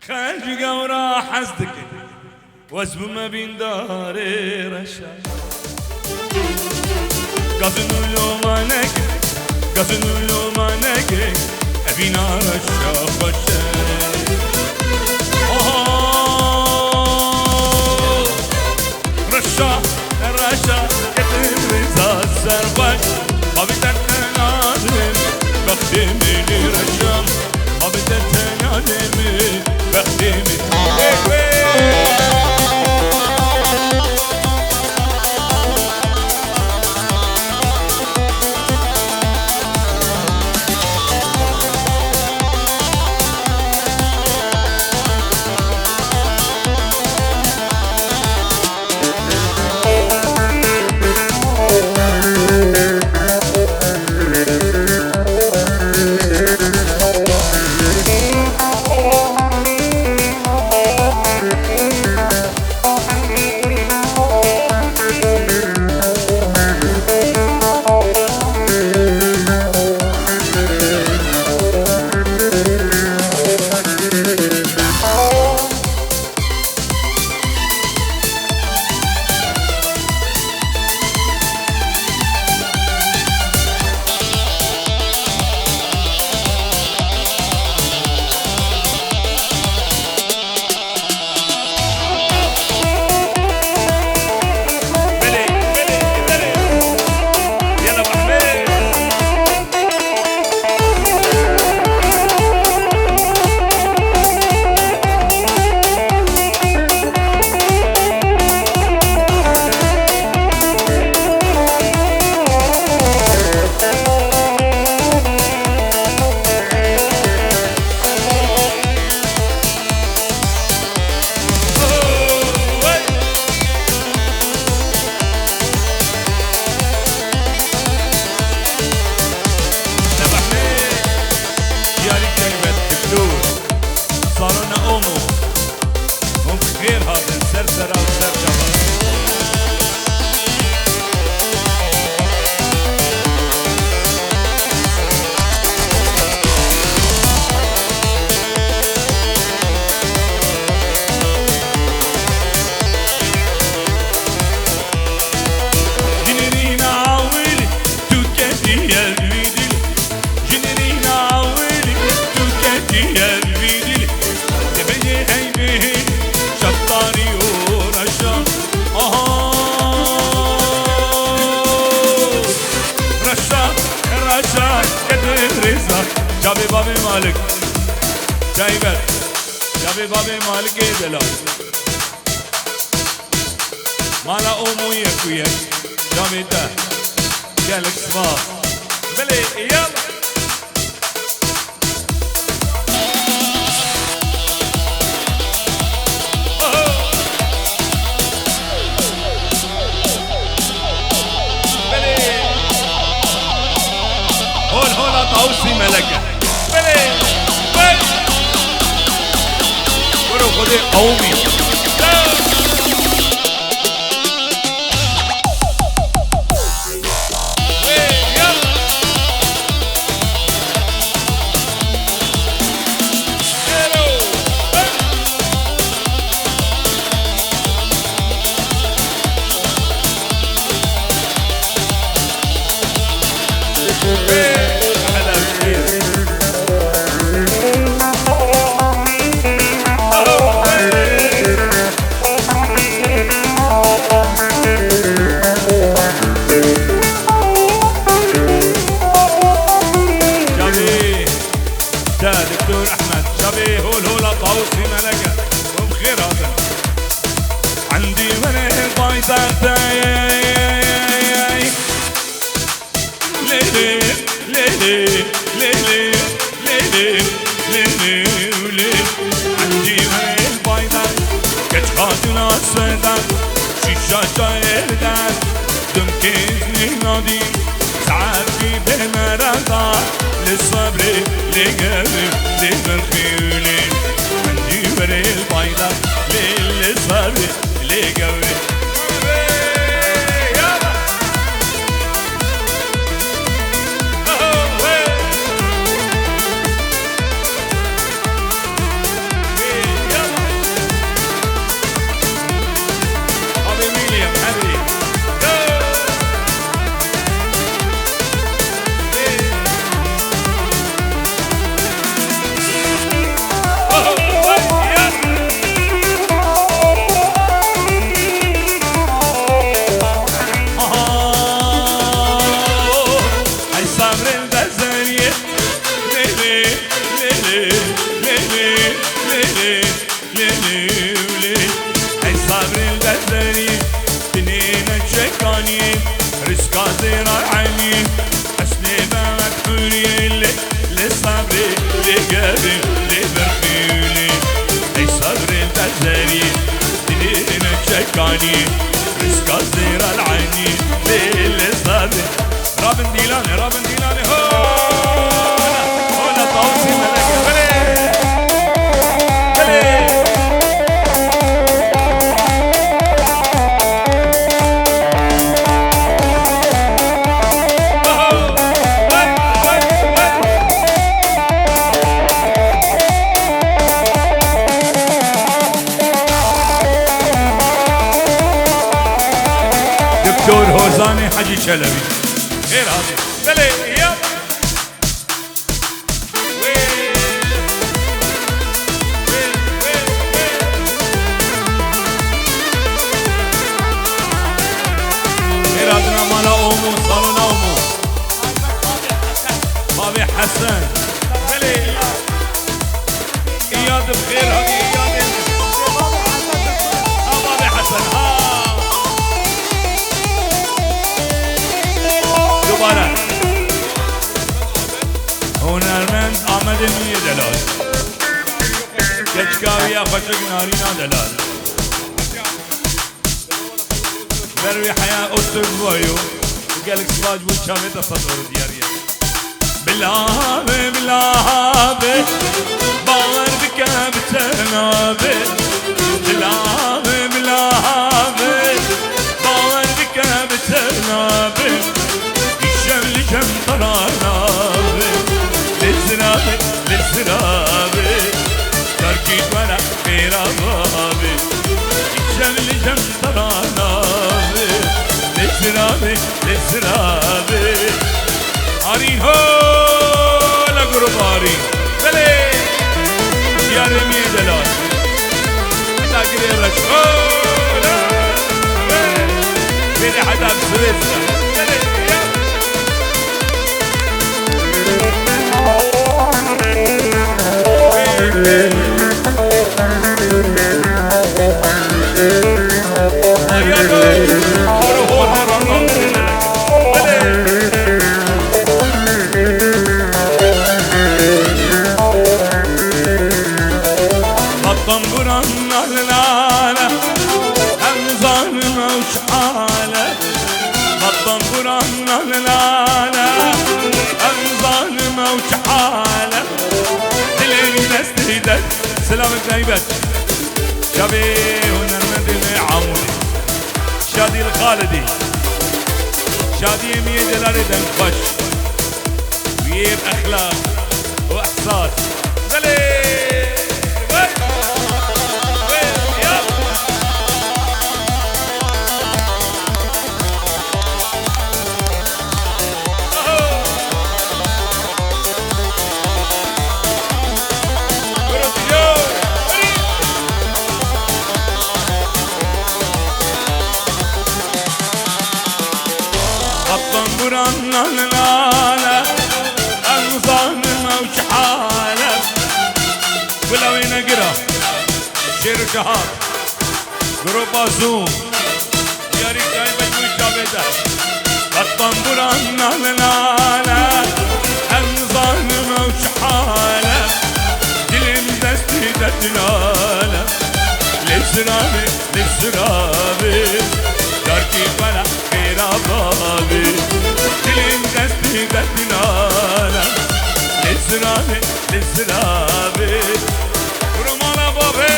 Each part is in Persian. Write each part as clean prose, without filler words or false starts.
خلجي قورا حزدك واسب ما بين داري رشا قصنو لو ما نكي قصنو لو ما نكي أبينا رشا خشا رشا رشا كتير زاد سرباش ما بتتنادم بخدمي لي رشا ما بتتنادم بخدمي جابي بابي مالك جايبت جابي بابي مالك دلال مالا أمو يكويك جابي ده قالك صباح بلي يلا هول طاوسي ملكة بلي بلي ورو خدي قومي دكتور احمد شبيه هول طاوسي ملكه وبخير هذا عندي من البايزات ليلي ليلي ليلي ليلي ليلي ليلي عندي من البايزات كتخاتنا السودان شيشة جايردان دمكيزني نادي ساعات في بمرضى للصبر لقلبي للخيولي عندي بري البيضة للصبر لقلبي العيني رزق زير العيني ليل صادق رابن ديلاني هولا طاوسي ملكة بلي دكتور هوزاني حجي شلبي خير هذه بلي يلا خير هذنا مالا أمو صالنا أمو بابي حسن بلي إياد بخير هذه إياد بابي حسن دوباره هنرمند آمد میه دلال کچکاوی خوشک نارینا دلال بروی حیاة أستر بويو وقالك سواج والشامي تصدر دياريا بالله باور بك بتنابي بالله باور بك بتنابي الشمل كم طرانابي للسرابي تركيت ولا خير أبابي الشمل كم طرانابي للسرابي عرين هو لقرباري بلي يا رمي دلال تاكري رشولا بلي حدا بسويسرا سلامك نايبت شبي ونرمد عمودي شادي الخالدي شادي مية دلالي دنقش ويب أخلاق وإحساس دلي لا أنظام وشحالة ولو ينقرأ شير شهاب قرب زوم يا ريت جايبك وشابته الطنبوران لا أنظام وشحالة دلم دستي دلالة للسرابي داركي بلا خير أبابي دلم دستي دلالة للسرابي ورمانا بابي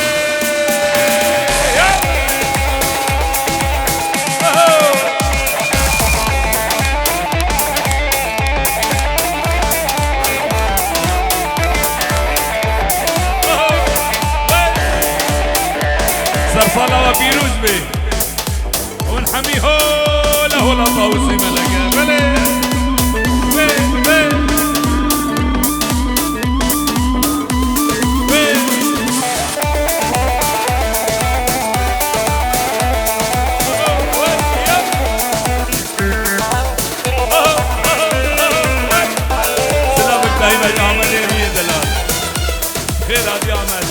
سرسالة وبيروز بي ونحمي هولا طاوسي ملقا بلي سلامك دايما يا عمل يا دلال خير هذا يا عمل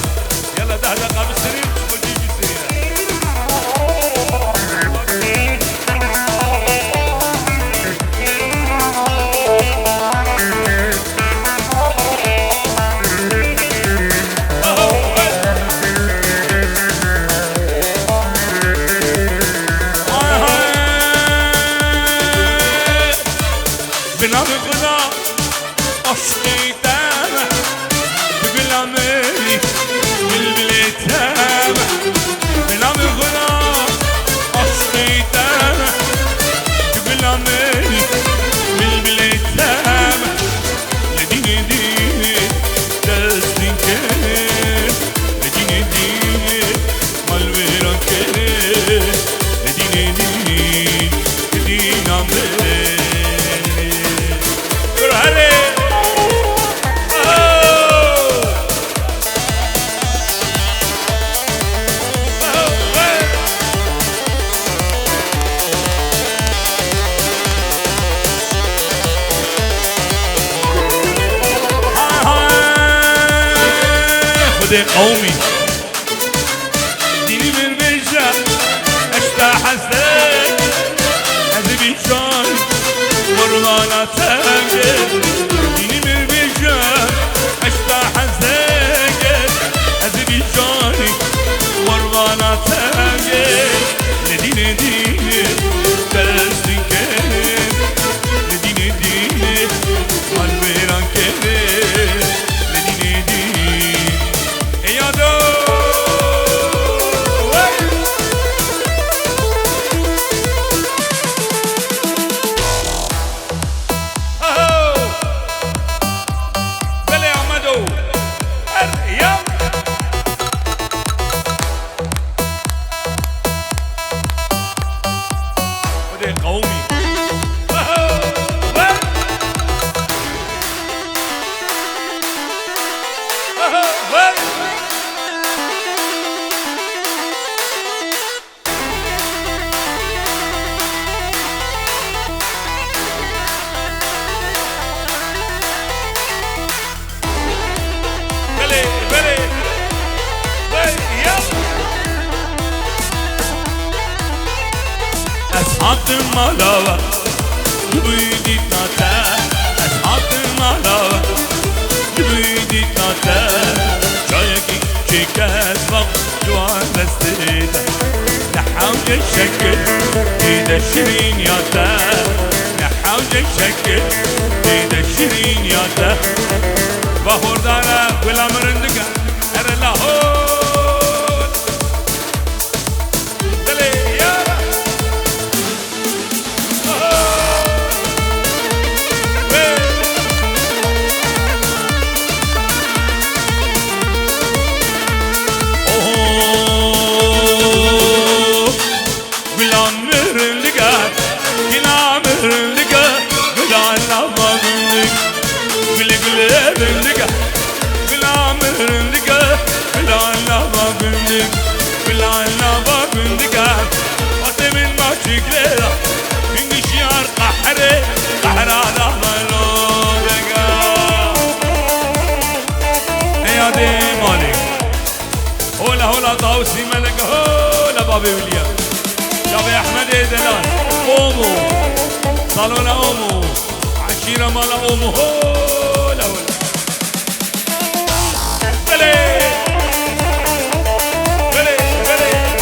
يلا دهدقة بالسرير وجيب السرير ودي قومي ديني من بيجا اشتا حسن أذبي شان مروانا تنجل ديني من بيجا اشتا حسن أذبي شان مروانا تنجل لديني ديني ترسي كيف لديني ديني مالبيران كيف لديني ديني يا دو قومي أصحاب الملاوة يبيدي تاتا أصحاب الملاوة يبيدي تاتا جايكي شكاس وقت جوان لستيتا نحاول الشكل إذا الشرين ياتا نحاول الشكل إذا الشرين ياتا بخور دارا ولا مرندقا أرى لاهور هولا طاوسي ملك هولا بابي ويليام شابي احمد دلال اومو صالونا اومو عشيرة مالا اومو هولا هولا بلي بلي بلي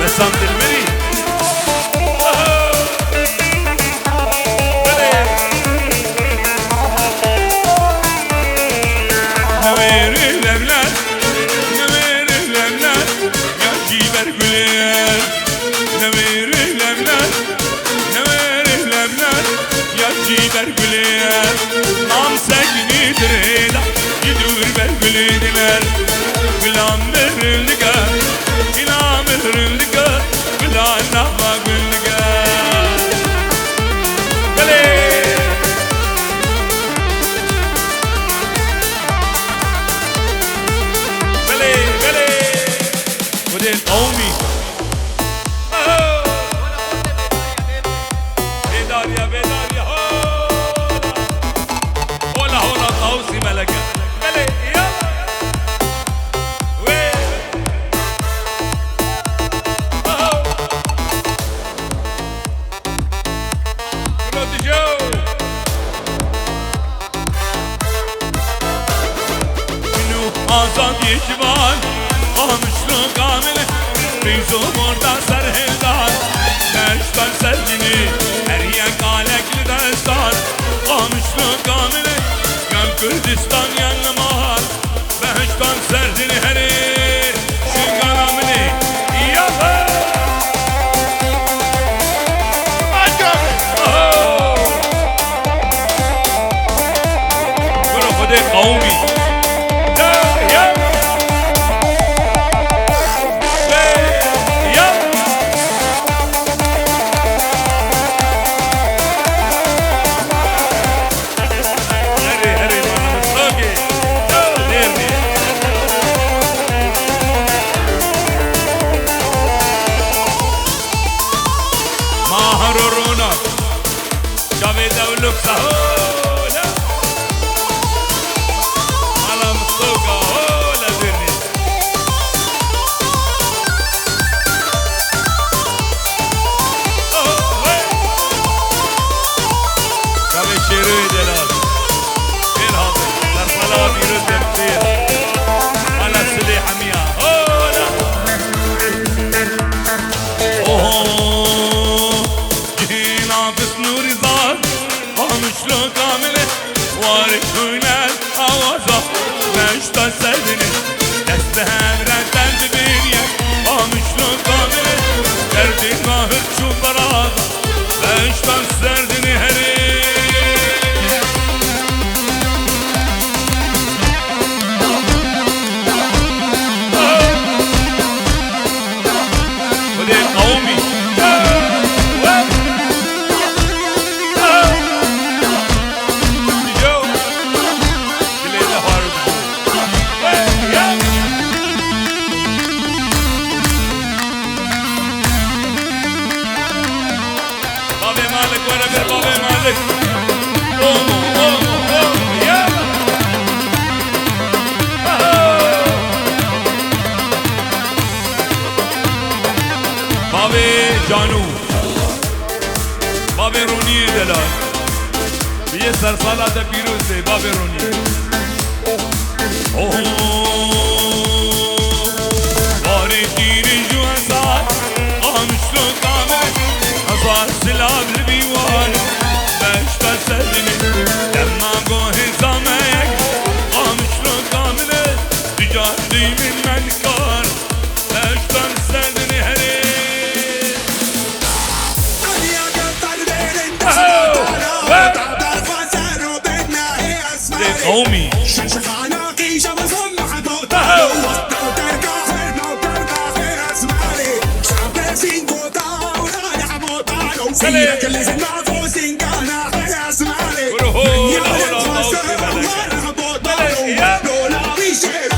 بسام دلبري نوير الأبنات نوير الأبنات يا جيبر قليل نوير الأبنات نوير الأبنات يا جيبر قليل عم ساكني دريدا يدور برقليدنا بلام برلقا بلام برلقا بلا نحما قلقا بلي بلي بلي ودي قومي بيدار يا بيدار يا هولا هولا قوسي ملكة بلي يلا آزاد یکبان آمشلو کامله ریزو مردا سر هلدان نشتن سردینی هر یک آلکل دستان آمشلو کامله یم کردستان یم مهار بشتان سردن هری شنگانا منی یالا برو خود قومی جاوید اولوک سهولا على مستوقع هولا زرني جاوید شیروی دلال این هاده در صلاة بیروز دمتیر على سلی حمیا هولا جهینا بس نوری زار قامشلو كاملة وارك هنا الأوازة مشتا سردني دستها مرتن ببينيا قامشلو كاملة دردي ماهر شو برازة مشتا سردني هري ودي قومي بابي جانو بابي روني دلال بيه سرسالات پیروز دے بابي روني باري تيري جو ازار قامشلو كامل ازار سلاب البيوان بشتا سردني لما قوه زامك قامشلو كامل تجاردي من منكار بشتا سردني هري قومي شخانا قيشة بصم حبوطة وتركا خير وتركا خير اسمالي شعب سينكوطا ورانا حبوطة لو فيك اللي زنا فوسين كانا خير اسمالي يا نتوسر وانا حبوطة لولا بيشير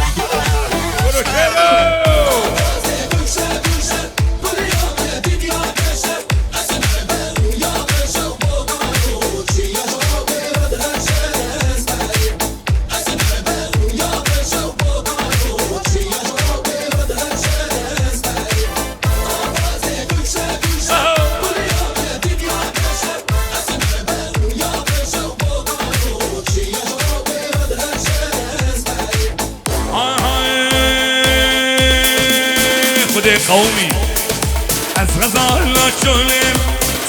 قومي از غزالا چولیم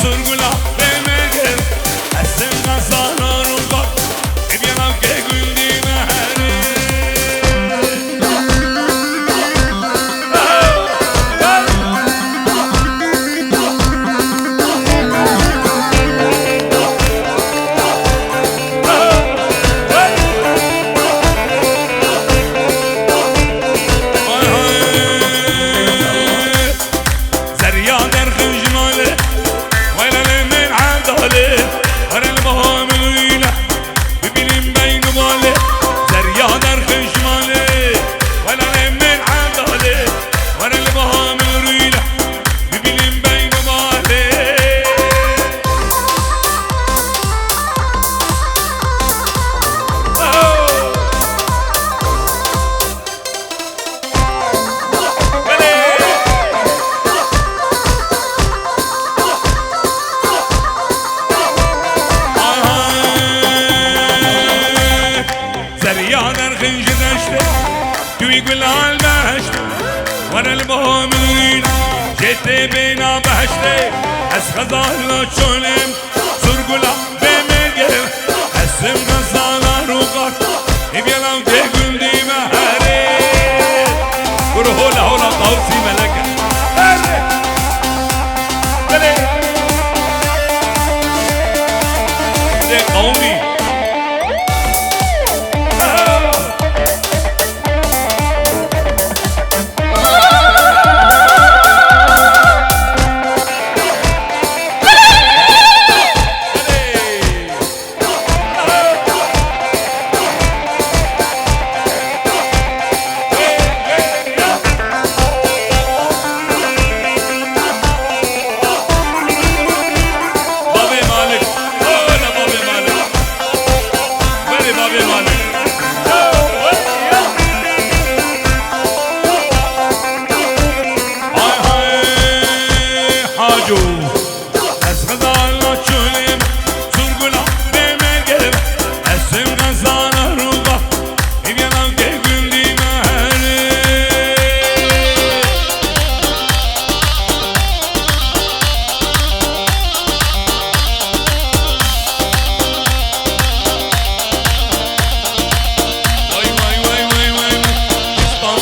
سرگولا بمگر اسم غزالا رو با بیانم که گوندی مهره المؤمنين جيت بينا بهشتي اسخذانا شولم سرقلا بمجر اسم غزالا روغات يبيلام تقول دي مهاري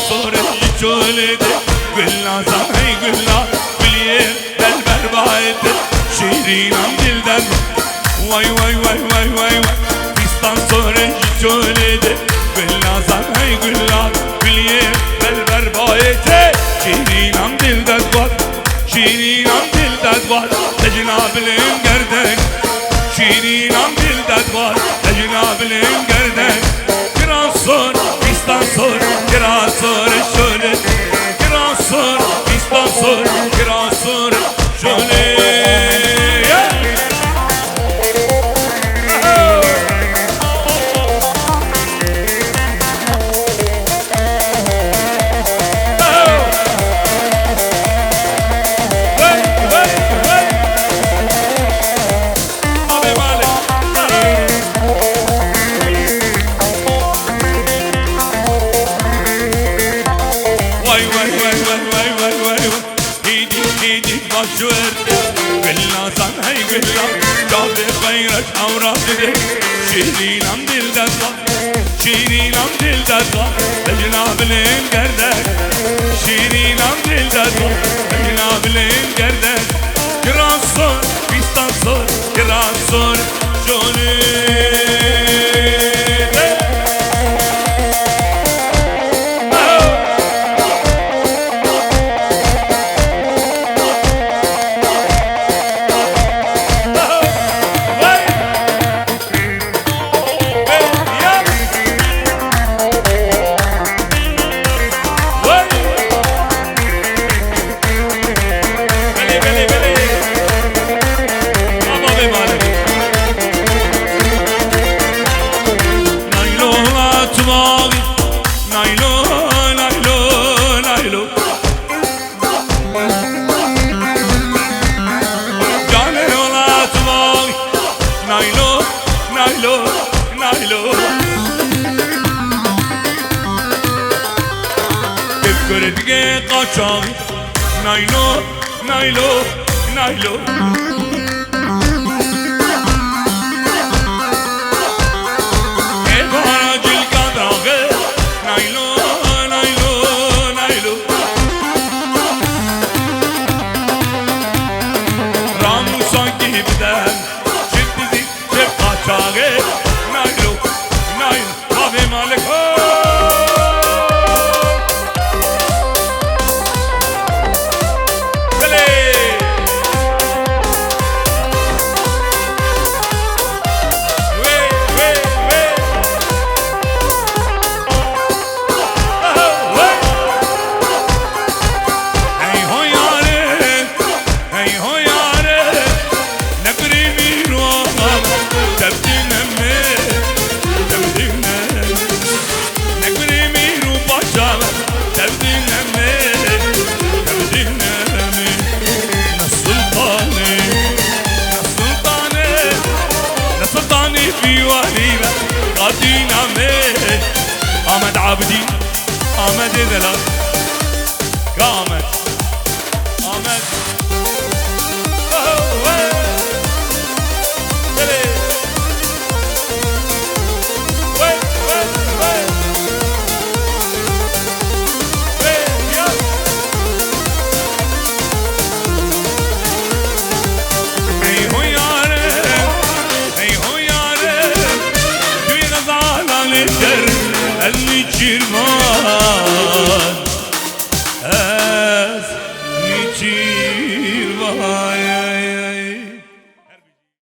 صورة جولدي قلنا زهي قلنا باليل بالبر بايت شيرين عم دلدن واي واي واي واي واي فستان صورة جولدي قلنا زهي قلنا باليل بالبر بايت شيرين عم دلدن شيرين عم دلدن لجناب الانقردن شيرين عم دلدن لجناب الانقردن كراسون فستان كراسون الشولد كراسون فستان كراسون الشولد قلنا صنعي قلنا جاب خيرك أورادك شيرين عم دلدك شيرين عم دلدك لجناب الانقردك شيرين عم دلدك لجناب الانقردك كراسون فستان كراسون جولي Gürge kaçan Naylo, naylo, naylo Evara cil kadrage Naylo, naylo, naylo Ramu sanki biden Çiftlizi çep kaçage Naylo, naylo Abi malik آمد عابدين آمد دلال قامت آمد Niçirvan, niçirvan